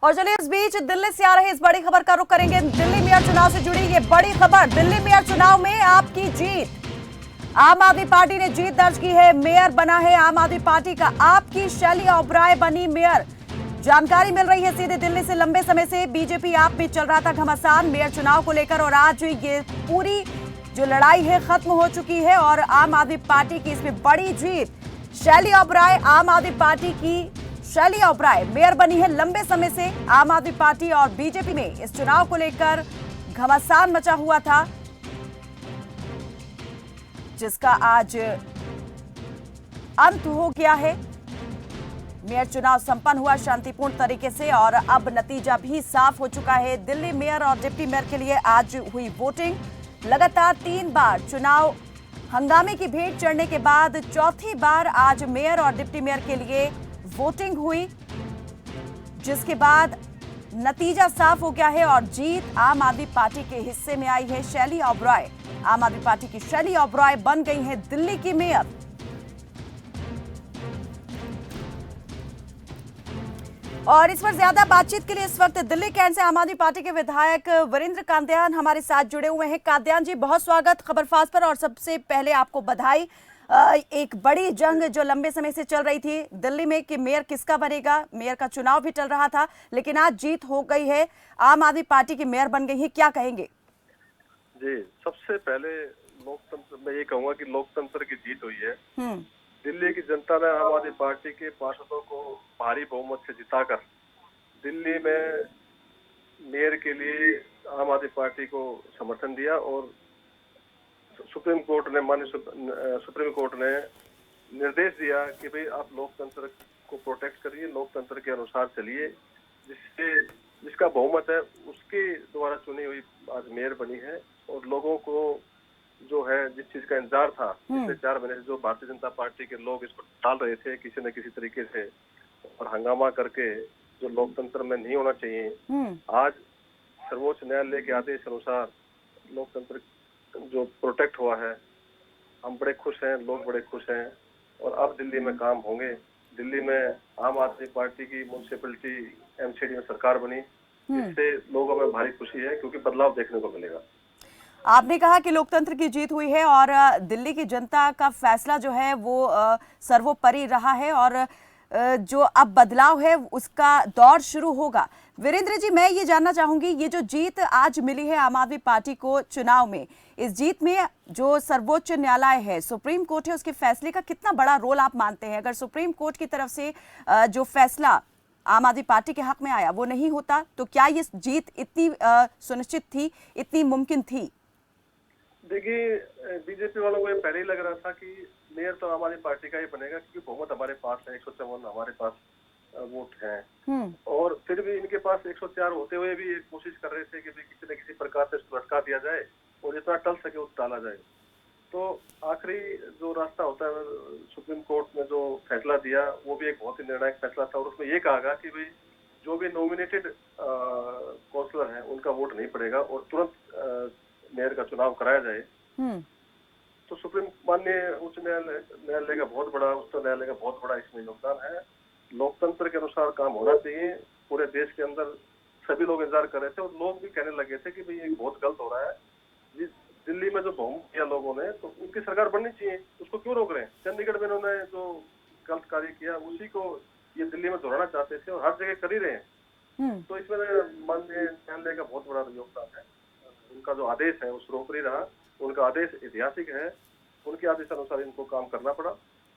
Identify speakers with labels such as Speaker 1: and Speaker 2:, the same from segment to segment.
Speaker 1: और चलिए इस बीच दिल्ली से आ रही इस बड़ी खबर का रुख करेंगे। दिल्ली मेयर चुनाव से जुड़ी ये बड़ी खबर। दिल्ली मेयर चुनाव में आपकी जीत, आम आदमी पार्टी ने जीत दर्ज की है। मेयर बना है आम आदमी पार्टी का आपकी शैली ओबराय बनी मेयर। जानकारी मिल रही है सीधे दिल्ली से। लंबे समय से बीजेपी आप में चल रहा था घमासान मेयर चुनाव को लेकर, और आज ये पूरी जो लड़ाई है खत्म हो चुकी है और आम आदमी पार्टी की इसमें बड़ी जीत। शैली ओबराय, आम आदमी पार्टी की शैली ओबराय मेयर बनी है। लंबे समय से आम आदमी पार्टी और बीजेपी में इस चुनाव को लेकर घमासान मचा हुआ था, जिसका आज अंत हो गया है। मेयर चुनाव संपन्न हुआ शांतिपूर्ण तरीके से और अब नतीजा भी साफ हो चुका है। दिल्ली मेयर और डिप्टी मेयर के लिए आज हुई वोटिंग। लगातार 3 बार चुनाव हंगामे की भेंट चढ़ने के बाद चौथी बार आज मेयर और डिप्टी मेयर के लिए वोटिंग हुई, जिसके बाद नतीजा साफ हो गया है और जीत आम आदमी पार्टी के हिस्से में आई है। शैली ओबराय, आम आदमी पार्टी की शैली ओबराय बन गई हैं दिल्ली की मेयर। और इस पर ज्यादा बातचीत के लिए इस वक्त दिल्ली कैंट से आम आदमी पार्टी के विधायक वीरेंद्र कांदयान हमारे साथ जुड़े हुए हैं। कांदयान जी, बहुत स्वागत खबरफास्ट पर। और सबसे पहले आपको बधाई। एक बड़ी जंग जो लंबे समय से चल रही थी दिल्ली में कि मेयर किसका बनेगा, मेयर का चुनाव भी चल रहा था, लेकिन आज जीत हो गई है, आम आदमी पार्टी की मेयर बन गई है, क्या कहेंगे?
Speaker 2: जी, सबसे पहले लोकतंत्र, मैं ये कहूँगा कि लोकतंत्र की जीत हुई है। दिल्ली की जनता ने आम आदमी पार्टी के पार्षदों को भारी बहुमत से जिताकर दिल्ली में मेयर के लिए आम आदमी पार्टी को समर्थन दिया और सुप्रीम कोर्ट ने निर्देश दिया कि भाई आप लोकतंत्र को प्रोटेक्ट करिए, लोकतंत्र के अनुसार चलिए। जिसका बहुमत है उसके द्वारा चुनी हुई आज मेयर बनी है। और लोगों को जो है जिस चीज का इंतजार था पिछले 4 महीने से, जो भारतीय जनता पार्टी के लोग इस पर डाल रहे थे किसी न किसी तरीके से और हंगामा करके, जो लोकतंत्र में नहीं होना चाहिए, आज सर्वोच्च न्यायालय के आदेश अनुसार लोकतंत्र जो प्रोटेक्ट हुआ है। हम बड़े खुश हैं, लोग बड़े खुश हैं और अब दिल्ली में काम होंगे। दिल्ली में आम आदमी पार्टी की म्युनिसिपैलिटी एमसीडी में सरकार बनी, इससे लोगों में भारी खुशी है क्योंकि बदलाव देखने को मिलेगा।
Speaker 1: आपने कहा कि लोकतंत्र की जीत हुई है और दिल्ली की जनता का फैसला जो है वो सर्वोपरि रहा है और जो अब बदलाव है उसका दौर शुरू होगा। वीरेंद्र जी, मैं ये जानना चाहूंगी, ये जो जीत आज मिली है आम आदमी पार्टी को चुनाव में, इस जीत में जो सर्वोच्च न्यायालय है, सुप्रीम कोर्ट है, उसके फैसले का कितना बड़ा रोल आप मानते हैं? अगर सुप्रीम कोर्ट की तरफ से जो फैसला आम आदमी पार्टी के हक में आया वो नहीं होता तो क्या ये जीत इतनी सुनिश्चित थी, इतनी मुमकिन थी?
Speaker 2: देखिए, बीजेपी वालों को ये पहले ही लग रहा था कि मेयर तो आम आदमी पार्टी का ही बनेगा क्योंकि बहुमत हमारे पास है, 154 हमारे पास वोट हैं। और फिर भी इनके पास 104 होते हुए भी कोशिश कर रहे थे कि किसी न किसी प्रकार से इसको लटका दिया जाए और जितना टल सके उतना टाला जाए। तो आखिरी जो रास्ता होता है, सुप्रीम कोर्ट ने जो फैसला दिया वो भी एक बहुत ही निर्णायक फैसला था और उसमें ये कहा गया कि भाई जो भी नॉमिनेटेड काउंसलर हैं उनका वोट नहीं पड़ेगा और तुरंत मेयर का चुनाव कराया जाए। तो सुप्रीम माननीय उच्च न्यायालय का बहुत बड़ा, उच्च न्यायालय का बहुत बड़ा इसमें योगदान है। लोकतंत्र के अनुसार काम होना चाहिए। पूरे देश के अंदर सभी लोग इंतजार कर रहे थे और लोग भी कहने लगे थे कि भाई ये बहुत गलत हो रहा है। दिल्ली में जो बहुमत किया लोगों ने, तो उनकी सरकार बननी चाहिए, उसको क्यों रोक रहे हैं? चंडीगढ़ में उन्होंने जो गलत कार्य किया उसी को ये दिल्ली में दोहराना चाहते थे और हर जगह कर ही रहे हैं। तो इसमें माननीय न्यायालय का बहुत बड़ा योगदान है। उनका जो आदेश है वो सर्वोपरि रहा, उनका आदेश ऐतिहासिक है, उनके आदेश अनुसार इनको काम करना पड़ा,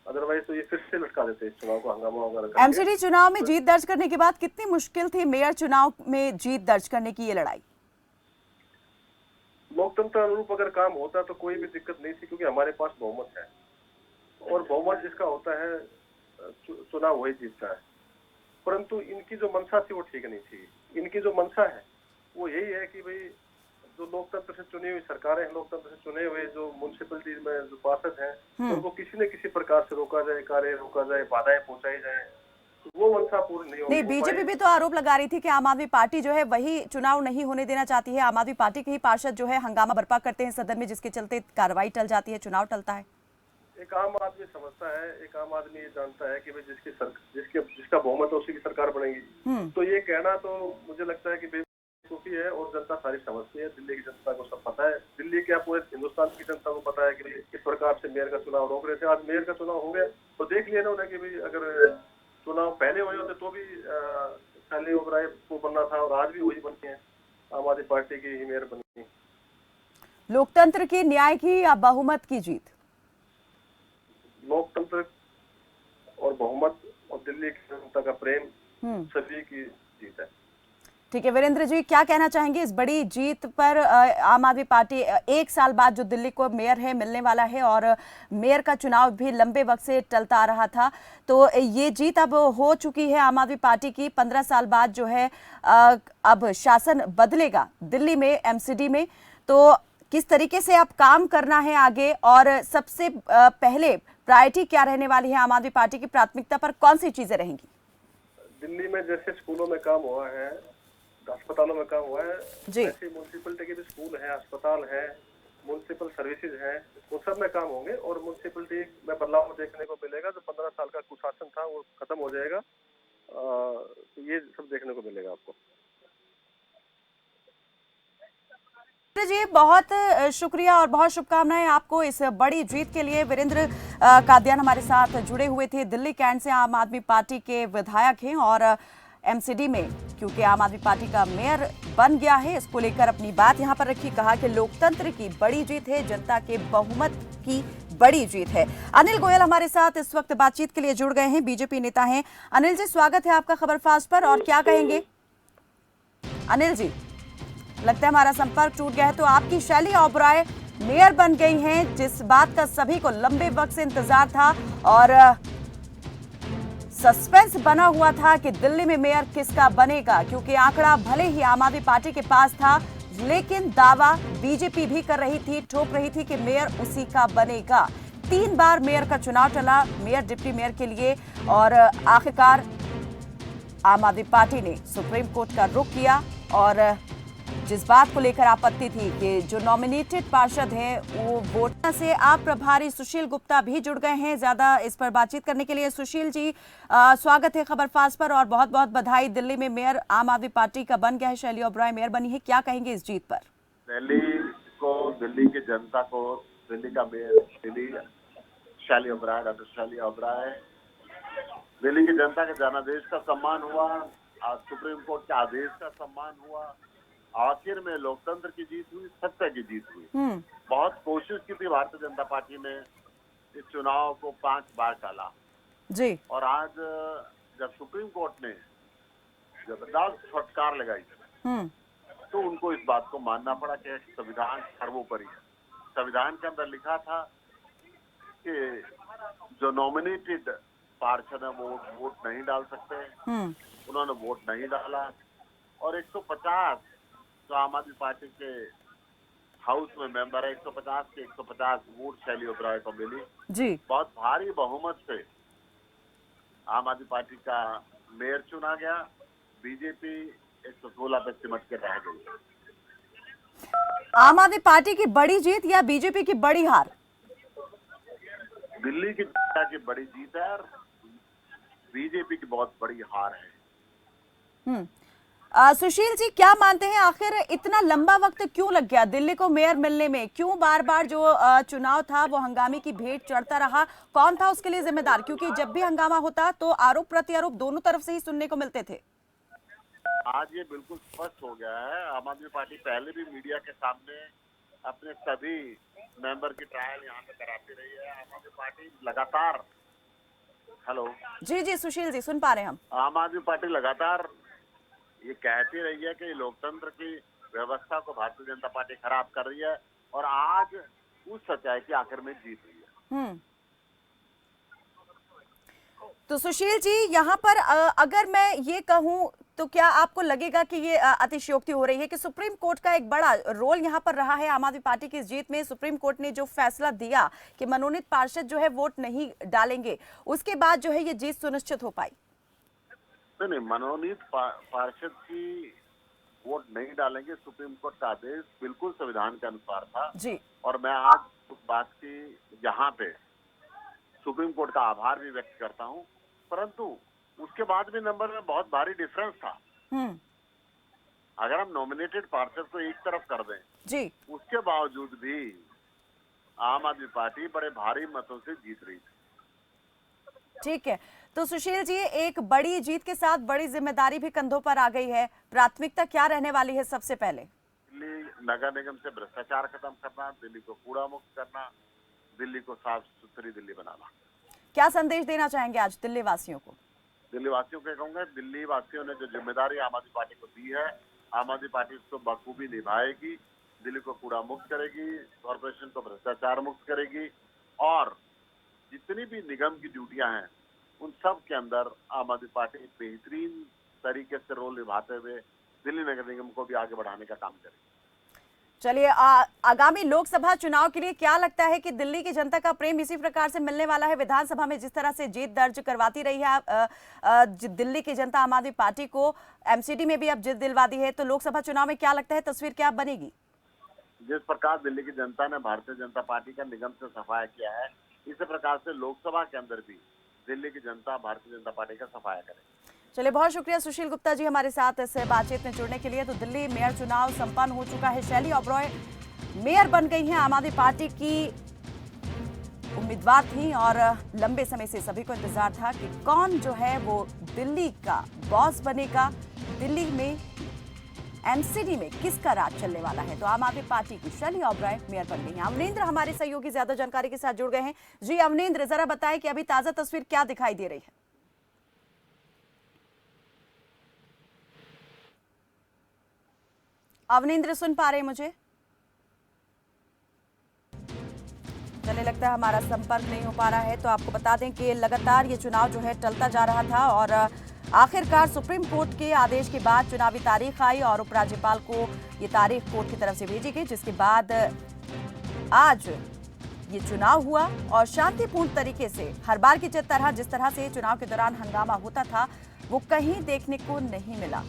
Speaker 2: अदरवाइज तो ये फिर से लटका देते इस चुनाव को हंगामा वगैरह।
Speaker 1: एमसीडी चुनाव में जीत दर्ज करने के बाद कितनी मुश्किल थी मेयर चुनाव में जीत दर्ज करने की ये लड़ाई?
Speaker 2: लोकतंत्र अनुरूप अगर काम होता तो कोई भी दिक्कत नहीं थी क्योंकि हमारे पास बहुमत है और बहुमत जिसका होता है चुनाव वही जीतता है। परंतु इनकी जो मंशा थी वो ठीक नहीं थी। इनकी जो मंशा है वो यही है कि भाई जो लोकतंत्र से चुनी हुई सरकारें हैं, लोकतंत्र से चुने हुए जो म्युनिसिपैलिटी में जो पार्षद हैं उनको किसी न किसी प्रकार से रोका जाए, कार्य रोका जाए, बाधाएं पहुंचाई जाए, वो मंशा पूरी नहीं होगी।
Speaker 1: नहीं, बीजेपी भी तो आरोप लगा रही थी कि आम आदमी पार्टी जो है वही चुनाव नहीं होने देना चाहती है। आम आदमी पार्टी के ही पार्षद जो है हंगामा बर्पा करते हैं सदन में, जिसके चलते कार्रवाई टल जाती है, चुनाव टलता है।
Speaker 2: एक आम आदमी समझता है, एक आम आदमी ये जानता है कि भाई जिसका बहुमत है उसी की सरकार बनेगी। तो ये कहना तो मुझे लगता है कि बेवकूफी है, और जनता सारी समझती है। दिल्ली की जनता को सब पता है, दिल्ली क्या पूरे हिंदुस्तान की जनता को पता है कि किस प्रकार से मेयर का चुनाव रोक रहे थे। आज मेयर का चुनाव हो गया तो देख लिया ना उन्हें कि भाई अगर चुनाव पहले हुए होते तो भी शैली ओबराय को बनना था, और आज भी वही बनी है, आम आदमी पार्टी की ही मेयर बनी।
Speaker 1: लोकतंत्र की, न्याय की या बहुमत की जीत?
Speaker 2: लोकतंत्र और बहुमत और दिल्ली की जनता का प्रेम सभी की जीत है।
Speaker 1: ठीक है वीरेंद्र जी, क्या कहना चाहेंगे इस बड़ी जीत पर? आम आदमी पार्टी एक साल बाद जो दिल्ली को मेयर है मिलने वाला है, और मेयर का चुनाव भी लंबे वक्त से टलता आ रहा था, तो ये जीत अब हो चुकी है आम आदमी पार्टी की। 15 साल बाद जो है अब शासन बदलेगा दिल्ली में, एमसीडी में, तो किस तरीके से अब काम करना है आगे, और सबसे पहले प्रायोरिटी क्या रहने वाली है? आम आदमी पार्टी की प्राथमिकता पर कौन सी चीजें रहेंगी?
Speaker 2: दिल्ली में जैसे स्कूलों में काम हुआ है, अस्पतालों में काम हुआ है, ऐसे म्यूनसिपलिटी के भी स्कूल है, अस्पताल है, म्यूनसिपल सर्विसेज है, वो सब में काम होंगे। और म्यूनसिपलिटी में बदलाव देखने को मिलेगा। जो 15 साल का कुशासन था वो खत्म हो जाएगा। ये सब देखने को मिलेगा आपको।
Speaker 1: जी बहुत शुक्रिया और बहुत शुभकामनाएं आपको इस बड़ी जीत के लिए। वीरेंद्र कादियान हमारे साथ जुड़े हुए थे, दिल्ली कैंट से आम आदमी पार्टी के विधायक हैं, और एमसीडी में क्योंकि आम आदमी पार्टी का मेयर बन गया है, इसको लेकर अपनी बात यहां पर रखी। कहा कि लोकतंत्र की बड़ी जीत है, जनता के बहुमत की बड़ी जीत है। अनिल गोयल हमारे साथ इस वक्त बातचीत के लिए जुड़ गए हैं, बीजेपी नेता हैं। अनिल जी, स्वागत है आपका खबरफास्ट पर, और क्या कहेंगे? अनिल जी, लगता है हमारा संपर्क टूट गया है। तो आपकी शैली ओबराय मेयर बन गई हैं, जिस बात का सभी को लंबे वक्त से इंतजार था, और सस्पेंस बना हुआ था कि दिल्ली में मेयर किसका बनेगा, क्योंकि आंकड़ा भले ही आम आदमी पार्टी के पास था, लेकिन दावा बीजेपी भी कर रही थी, ठोक रही थी कि मेयर उसी का बनेगा। 3 बार मेयर का चुनाव चला, मेयर डिप्टी मेयर के लिए, और आखिरकार आम आदमी पार्टी ने सुप्रीम कोर्ट का रुख किया। और जिस बात को लेकर आपत्ति थी कि जो नॉमिनेटेड पार्षद हैं वो वोट से, आप प्रभारी सुशील गुप्ता भी जुड़ गए हैं ज्यादा इस पर बातचीत करने के लिए। सुशील जी, स्वागत है खबरफास्ट पर, और बहुत बहुत बधाई। दिल्ली में मेयर आम आदमी पार्टी का बन गया है, शैली ओबराय मेयर बनी है, क्या कहेंगे इस जीत पर?
Speaker 3: दिल्ली की जनता को दिल्ली का मेयर शैली ओबराय, डॉक्टर शैली ओबराय, दिल्ली की जनता के जनादेश का सम्मान हुआ, सुप्रीम कोर्ट के आदेश का सम्मान हुआ, आखिर में लोकतंत्र की जीत हुई, सत्य की जीत हुई। बहुत कोशिश की थी भारतीय जनता पार्टी ने इस चुनाव को 5 बार टाला
Speaker 1: जी, और
Speaker 3: आज जब सुप्रीम कोर्ट ने जबरदस्त फटकार लगाई तो उनको इस बात को मानना पड़ा कि संविधान सर्वोपरि है। संविधान के अंदर लिखा था कि जो नॉमिनेटेड पार्षद है वो वोट नहीं डाल सकते, उन्होंने वोट नहीं डाला, और 150 जो आम आदमी पार्टी के हाउस में मेंबर है, 150 के 150 वोट शैली ओबराय को मिली
Speaker 1: जी।
Speaker 3: बहुत भारी बहुमत से आम आदमी पार्टी का मेयर चुना गया। बीजेपी 116 पे सिमट के रह गई।
Speaker 1: आम आदमी पार्टी की बड़ी जीत या बीजेपी की बड़ी हार?
Speaker 3: दिल्ली की जनता की बड़ी जीत है और बीजेपी की बहुत बड़ी हार है।
Speaker 1: सुशील जी, क्या मानते हैं आखिर इतना लंबा वक्त क्यों लग गया दिल्ली को मेयर मिलने में? क्यों बार बार जो चुनाव था वो हंगामे की भेंट चढ़ता रहा? कौन था उसके लिए जिम्मेदार? क्योंकि जब भी हंगामा होता तो आरोप प्रत्यारोप दोनों तरफ से ही सुनने को मिलते थे।
Speaker 3: आज ये बिल्कुल स्पष्ट हो गया है। आम आदमी पार्टी पहले भी मीडिया के सामने अपने सभी मेंबर की ट्रायल यहाँ पे कराती रही है। आम आदमी पार्टी लगातार, हेलो
Speaker 1: जी जी सुशील जी, सुन पा रहे हैं हम।
Speaker 3: आम आदमी पार्टी लगातार ये कहती रही है कि लोकतंत्र की व्यवस्था को भारतीय जनता पार्टी खराब कर रही है, और आज उस सच्चाई की आखिर में जीत रही है।
Speaker 1: तो सुशील जी, यहाँ पर अगर मैं ये कहूँ तो क्या आपको लगेगा कि ये अतिशयोक्ति हो रही है कि सुप्रीम कोर्ट का एक बड़ा रोल यहाँ पर रहा है आम आदमी पार्टी की इस जीत में? सुप्रीम कोर्ट ने जो फैसला दिया कि मनोनीत पार्षद जो है वोट नहीं डालेंगे, उसके बाद जो है ये जीत सुनिश्चित हो पाई।
Speaker 3: नहीं, मनोनीत पार्षद की वोट नहीं डालेंगे, सुप्रीम कोर्ट का आदेश बिल्कुल संविधान के अनुसार था जी। और मैं आज उस बात की यहाँ पे सुप्रीम कोर्ट का आभार भी व्यक्त करता हूँ, परंतु उसके बाद भी नंबर में बहुत भारी डिफरेंस था। अगर हम नॉमिनेटेड पार्षद को एक तरफ कर दें
Speaker 1: जी,
Speaker 3: उसके बावजूद भी आम आदमी पार्टी बड़े भारी मतों से जीत रही थी।
Speaker 1: ठीक है। तो सुशील जी, एक बड़ी जीत के साथ बड़ी जिम्मेदारी भी कंधों पर आ गई है, प्राथमिकता क्या रहने वाली है सबसे पहले?
Speaker 3: दिल्ली नगर निगम से भ्रष्टाचार खत्म करना, दिल्ली को कूड़ा मुक्त करना, दिल्ली को साफ सुथरी दिल्ली बनाना।
Speaker 1: क्या संदेश देना चाहेंगे आज दिल्ली वासियों को?
Speaker 3: दिल्ली वासियों को कहूंगा, दिल्ली वासियों ने जो जिम्मेदारी आम आदमी पार्टी को दी है, आम आदमी पार्टी उसको बखूबी निभाएगी। दिल्ली को कूड़ा मुक्त करेगी, कॉर्पोरेशन को भ्रष्टाचार मुक्त करेगी, और जितनी भी निगम की ड्यूटियां हैं उन सब के अंदर आम आदमी पार्टी बेहतरीन तरीके से रोल निभाते हुए दिल्ली नगर निगम को भी आगे बढ़ाने का काम करेगी।
Speaker 1: चलिए, आगामी लोकसभा चुनाव के लिए क्या लगता है कि दिल्ली की जनता का प्रेम इसी प्रकार से मिलने वाला है? विधानसभा में जिस तरह से जीत दर्ज करवाती रही है दिल्ली की जनता आम आदमी पार्टी को, एमसीडी में भी अब जीत दिलवा दी है, तो लोकसभा चुनाव में क्या लगता है तस्वीर क्या बनेगी?
Speaker 3: जिस प्रकार दिल्ली की जनता ने भारतीय जनता पार्टी का निगम से सफाया किया है, इसी प्रकार से लोकसभा के अंदर भी दिल्ली की जनता भारतीय जनता पार्टी का सफाया करेगी।
Speaker 1: चलिए, बहुत शुक्रिया सुशील गुप्ता जी हमारे साथ इस बातचीत में जुड़ने के लिए। तो दिल्ली मेयर चुनाव संपन्न हो चुका है। शैली ओबरॉय मेयर बन गई हैं, आम आदमी पार्टी की उम्मीदवार थी और लंबे समय से सभी को इंतजार था कि कौन जो है वो दिल्ली का बॉस बनेगा, दिल्ली में एमसीडी में किसका राज चलने वाला है। तो आम आदमी पार्टी की शैली ओबरॉय मेयर बन गई हैं। अवनिंद्र हमारे सहयोगी ज्यादा जानकारी के साथ जुड़ गए हैं। जी अवनिंद्र, जरा बताएं कि अभी ताजा तस्वीर क्या दिखाई दे रही है? अवनिंद्र, सुन पा रहे हैं मुझे? चलिए, लगता है हमारा संपर्क नहीं हो पा रहा है। तो आपको बता दें कि लगातार ये चुनाव जो है टलता जा रहा था और आखिरकार सुप्रीम कोर्ट के आदेश के बाद चुनावी तारीख आई और उपराज्यपाल को ये तारीख कोर्ट की तरफ से भेजी गई, जिसके बाद आज ये चुनाव हुआ और शांतिपूर्ण तरीके से हर बार की तरह जिस तरह से चुनाव के दौरान हंगामा होता था वो कहीं देखने को नहीं मिला।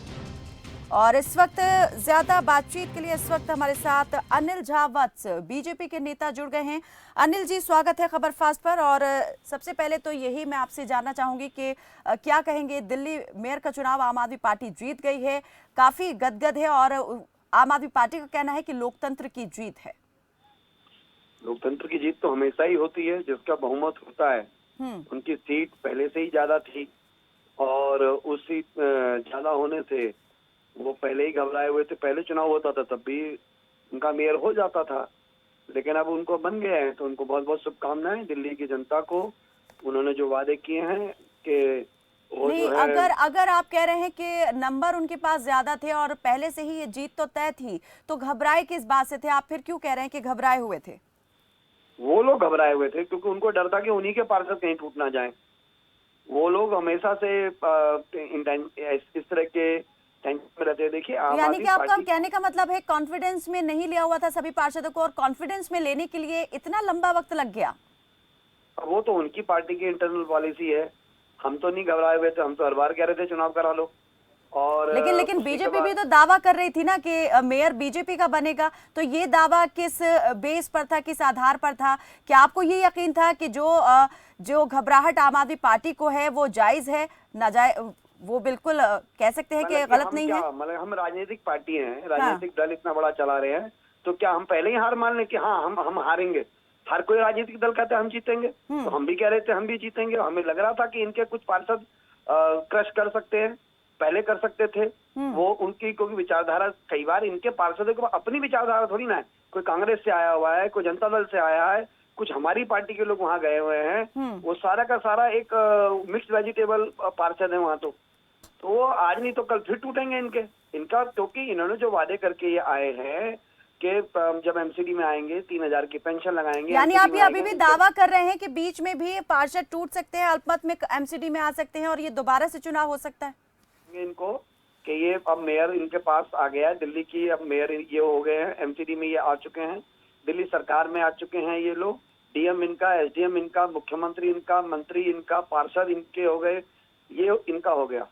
Speaker 1: और इस वक्त ज्यादा बातचीत के लिए इस वक्त हमारे साथ अनिल झा वत्स, बीजेपी के नेता, जुड़ गए हैं। अनिल जी, स्वागत है खबर फास्ट पर। और सबसे पहले तो यही मैं आपसे जानना चाहूंगी कि क्या कहेंगे, दिल्ली मेयर का चुनाव आम आदमी पार्टी जीत गई है, काफी गदगद है और आम आदमी पार्टी का कहना है कि लोकतंत्र की जीत है।
Speaker 4: लोकतंत्र की जीत तो हमेशा ही होती है, जिसका बहुमत होता है उनकी सीट पहले से ही ज्यादा थी और उस सीट ज्यादा होने से वो पहले ही घबराए हुए थे। पहले चुनाव होता था तब भी उनका मेयर हो जाता था, लेकिन अब उनको बन गया है तो उनको बहुत बहुत शुभकामनाएं दिल्ली की जनता को। उन्होंने जो वादे किए हैं कि वो
Speaker 1: नहीं,
Speaker 4: जो है,
Speaker 1: अगर आप कह रहे हैं कि नंबर उनके पास ज्यादा थे और पहले से ही ये जीत तो तय थी, तो घबराए किस बात से थे? आप फिर क्यों कह रहे हैं कि घबराए हुए थे?
Speaker 4: वो लोग घबराए हुए थे क्योंकि उनको डर था कि उन्हीं के पार्षद कहीं टूट ना जाए। वो लोग हमेशा से इस तरह के टेंशन में रहते हैं। देखिए,
Speaker 1: यानी कि आपका कहने का मतलब है कॉन्फिडेंस में नहीं लिया हुआ था सभी पार्षदों को और कॉन्फिडेंस में लेने के लिए इतना लंबा वक्त लग गया?
Speaker 4: वो तो उनकी पार्टी की इंटरनल पॉलिसी है, हम तो नहीं घबराए हुए थे। हम तो हर बार कह रहे थे चुनाव करा लो। और
Speaker 1: लेकिन बीजेपी भी तो दावा कर रही थी ना कि मेयर बीजेपी का बनेगा, तो ये दावा किस बेस पर था, किस आधार पर था? क्या आपको ये यकीन था कि जो घबराहट आम आदमी पार्टी को है वो जायज है, नाजायज, वो बिल्कुल कह सकते हैं कि गलत नहीं है?
Speaker 4: मतलब हम राजनीतिक पार्टी हैं, राजनीतिक दल इतना बड़ा चला रहे हैं, तो क्या हम पहले ही हार मान लें कि हाँ हम हारेंगे? हर कोई राजनीतिक दल कहता है हम जीतेंगे, तो हम भी कह रहे थे हम भी जीतेंगे। हमें लग रहा था कि इनके कुछ पार्षद क्रश कर सकते हैं, पहले कर सकते थे वो उनकी, क्योंकि विचारधारा कई बार इनके पार्षदों को अपनी विचारधारा थोड़ी ना है, कोई कांग्रेस से आया हुआ है, कोई जनता दल से आया है, कुछ हमारी पार्टी के लोग वहाँ गए हुए हैं। वो सारा का सारा एक मिक्स्ड वेजिटेबल पार्षद है वहाँ। तो वो आज नहीं तो कल फिर टूटेंगे इनका, क्योंकि इन्होंने जो वादे करके ये आए हैं कि जब एमसीडी में आएंगे 3,000 की पेंशन लगाएंगे।
Speaker 1: यानी आप ये अभी भी दावा कर रहे हैं कि बीच में भी पार्षद टूट सकते हैं, अल्पमत में एमसीडी में आ सकते हैं और ये दोबारा से चुनाव हो सकता है
Speaker 4: इनको, कि ये अब मेयर इनके पास आ गया है दिल्ली की, अब मेयर ये हो गए हैं, एमसीडी में ये आ चुके हैं, दिल्ली सरकार में आ चुके हैं ये लोग, डीएम इनका, एसडीएम इनका, मुख्यमंत्री इनका, मंत्री इनका, पार्षद इनके हो गए, ये इनका हो गया।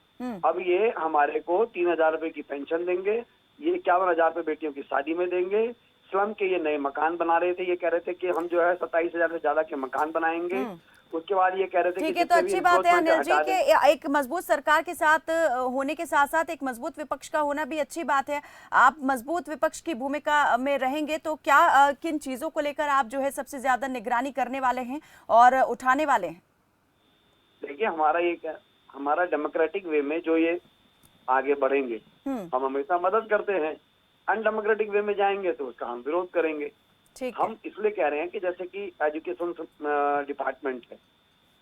Speaker 4: अब ये हमारे को 3,000 रुपए की पेंशन देंगे, ये 51,000 रुपए बेटियों की शादी में देंगे, स्लम के ये नए मकान बना रहे थे, ये कह रहे थे कि हम जो है 27,000 से ज्यादा के मकान बनाएंगे, उसके बाद ये कह रहे थे
Speaker 1: ठीक
Speaker 4: कि
Speaker 1: है, तो
Speaker 4: जितने भी
Speaker 1: अच्छी बात है
Speaker 4: enforcement
Speaker 1: अनिल जी
Speaker 4: हटा
Speaker 1: कि
Speaker 4: दें।
Speaker 1: एक मजबूत सरकार के साथ होने के साथ साथ एक मजबूत विपक्ष का होना भी अच्छी बात है। आप मजबूत विपक्ष की भूमिका में रहेंगे तो क्या किन चीजों को लेकर आप जो है सबसे ज्यादा निगरानी करने वाले हैं और उठाने वाले हैं?
Speaker 4: देखिए हमारा डेमोक्रेटिक वे में जो ये आगे बढ़ेंगे, हम हमेशा मदद करते हैं। अनडेमोक्रेटिक वे में जाएंगे तो उसका हम विरोध करेंगे।
Speaker 1: ठीक है।
Speaker 4: हम इसलिए कह रहे हैं कि जैसे कि एजुकेशन डिपार्टमेंट है,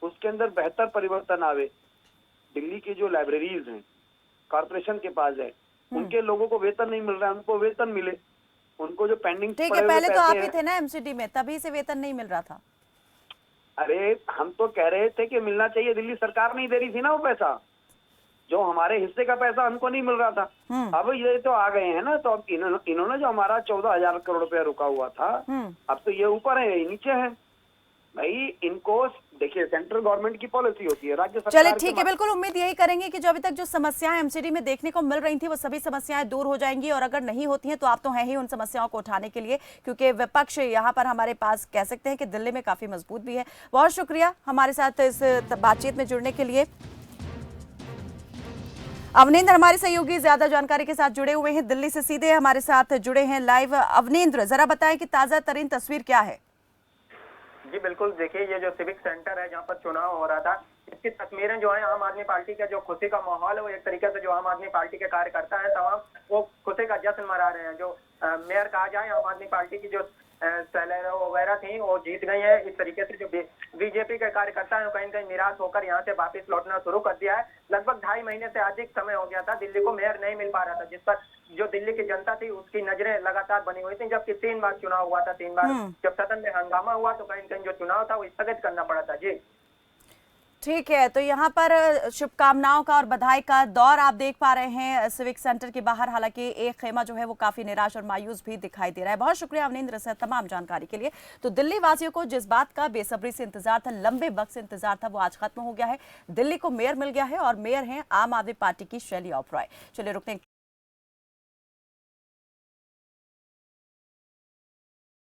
Speaker 4: उसके अंदर बेहतर परिवर्तन आवे। दिल्ली की जो लाइब्रेरीज हैं, कॉर्पोरेशन के पास है, उनके लोगों को वेतन नहीं मिल रहा है, उनको वेतन मिले। उनको जो पेंडिंग
Speaker 1: ठीक है, पहले तो आप ही थे ना एमसीडी में, तभी से वेतन नहीं मिल रहा था।
Speaker 4: अरे हम तो कह रहे थे कि मिलना चाहिए, दिल्ली सरकार नहीं दे रही थी ना वो पैसा, जो हमारे हिस्से का पैसा हमको नहीं मिल रहा था। अब ये तो आ गए हैं ना, तो अब इन्होंने जो हमारा 14,000 करोड़ रुपया रुका हुआ था, अब तो ये ऊपर है, ये नीचे है। भाई इनको देखिए, सेंट्रल गवर्नमेंट की पॉलिसी होती है, राज्य सरकार।
Speaker 1: चलिए ठीक है, बिल्कुल उम्मीद यही करेंगे कि जो अभी तक जो समस्याएं एमसीडी में देखने को मिल रही थी वो सभी समस्याएं दूर हो जाएंगी, और अगर नहीं होती हैं तो आप तो हैं ही उन समस्याओं को उठाने के लिए, क्योंकि विपक्ष यहाँ पर हमारे पास कह सकते हैं कि दिल्ली में काफी मजबूत भी है। बहुत शुक्रिया हमारे साथ इस बातचीत में जुड़ने के लिए। अवनिंद्र हमारे सहयोगी ज्यादा जानकारी के साथ जुड़े हुए हैं, दिल्ली से सीधे हमारे साथ जुड़े हैं लाइव। अवनिंद्र, जरा बताएं कि ताजा तरीन तस्वीर क्या है?
Speaker 5: जी बिल्कुल, देखिए ये जो सिविक सेंटर है जहाँ पर चुनाव हो रहा था, इसकी तस्वीरें जो है आम आदमी पार्टी का जो खुशी का माहौल है, वो एक तरीके से जो आम आदमी पार्टी के कार्यकर्ता है तमाम वो खुशी का जश्न मना रहे हैं। जो मेयर कहा जाए, आम आदमी पार्टी की जो सैलरी वगैरह थी वो जीत गई है। इस तरीके से जो बीजेपी के कार्यकर्ता है कहीं कहीं निराश होकर यहाँ से वापस लौटना शुरू कर दिया है। लगभग 2.5 महीने से अधिक समय हो गया था दिल्ली को मेयर नहीं मिल पा रहा था, जिस पर जो दिल्ली की जनता थी उसकी नजरें लगातार बनी हुई थी। जबकि 3 बार चुनाव हुआ था, 3 बार जब सदन में हंगामा हुआ तो कहीं कहीं जो चुनाव था वो स्थगित करना पड़ा था। जी
Speaker 1: ठीक है, तो यहाँ पर शुभकामनाओं का और बधाई का दौर आप देख पा रहे हैं सिविक सेंटर के बाहर। हालांकि एक खेमा जो है वो काफी निराश और मायूस भी दिखाई दे रहा है। बहुत शुक्रिया अवनिंद्र सर तमाम जानकारी के लिए। तो दिल्ली वासियों को जिस बात का बेसब्री से इंतजार था, लंबे वक्त से इंतजार था, वो आज खत्म हो गया है। दिल्ली को मेयर मिल गया है और मेयर हैं आम आदमी पार्टी की शैली ओबरॉय। चलिए रुकते हैं।